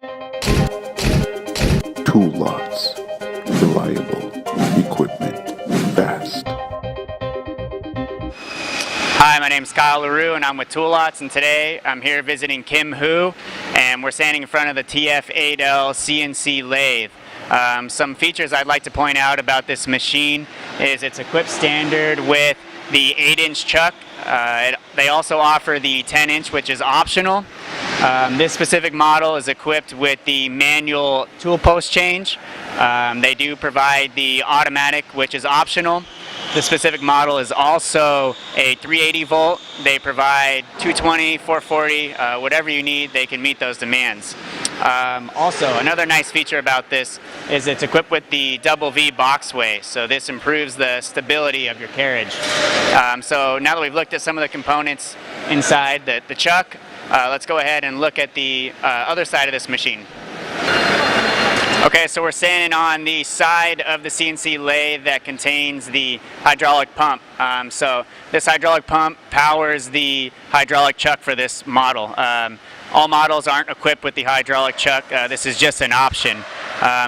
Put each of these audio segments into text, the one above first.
Tool lots, reliable equipment, fast. Hi, my name is Kyle LaRue and I'm with Tool Lots, and today I'm here visiting KIMHOO and we're standing in front of the TF8L CNC lathe. Some features I'd like to point out about this machine is it's equipped standard with the 8-inch chuck. They also offer the 10-inch, which is optional. This specific model is equipped with the manual tool post change. They do provide the automatic, which is optional. This specific model is also a 380 volt. They provide 220, 440, whatever you need, they can meet those demands. Also, another nice feature about this is it's equipped with the double V boxway, so this improves the stability of your carriage. So now that we've looked at some of the components inside the chuck, let's go ahead and look at the other side of this machine. Okay, so we're standing on the side of the CNC lathe that contains the hydraulic pump. So this hydraulic pump powers the hydraulic chuck for this model. All models aren't equipped with the hydraulic chuck. This is just an option.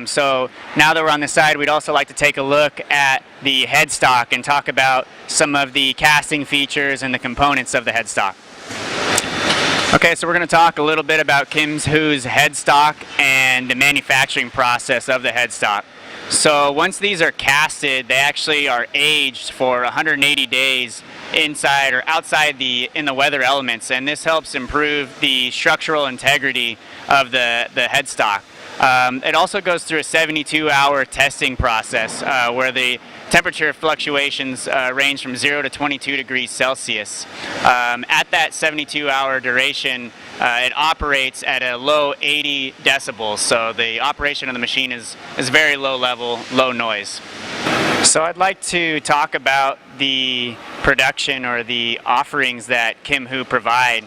So now that we're on the side, we'd also like to take a look at the headstock and talk about some of the casting features and the components of the headstock. Okay, so we're going to talk a little bit about KIMHOO's headstock and the manufacturing process of the headstock. So once these are casted, they actually are aged for 180 days inside or outside in the weather elements, and this helps improve the structural integrity of the headstock. It also goes through a 72-hour testing process where the temperature fluctuations range from 0 to 22 degrees Celsius. At that 72-hour duration, it operates at a low 80 decibels, so the operation of the machine is very low level, low noise. So I'd like to talk about the production or the offerings that KIMHOO provide.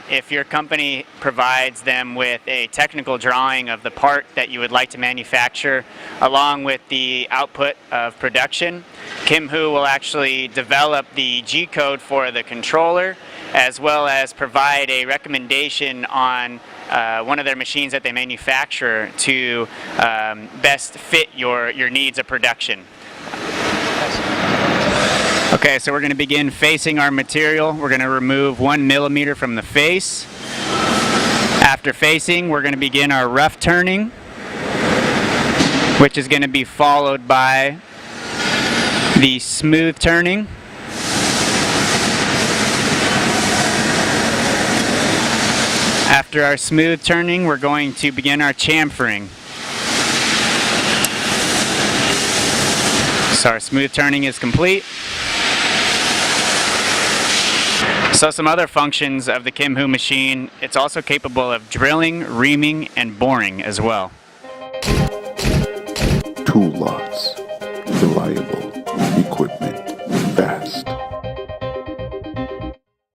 If your company provides them with a technical drawing of the part that you would like to manufacture along with the output of production, KIMHOO will actually develop the G-code for the controller as well as provide a recommendation on one of their machines that they manufacture to best fit your needs of production. Okay, so we're going to begin facing our material. We're going to remove 1 millimeter from the face. After facing, we're going to begin our rough turning, which is going to be followed by the smooth turning. After our smooth turning, we're going to begin our chamfering. So our smooth turning is complete. So some other functions of the KIMHOO machine, it's also capable of drilling, reaming, and boring as well. Tool lots, reliable equipment.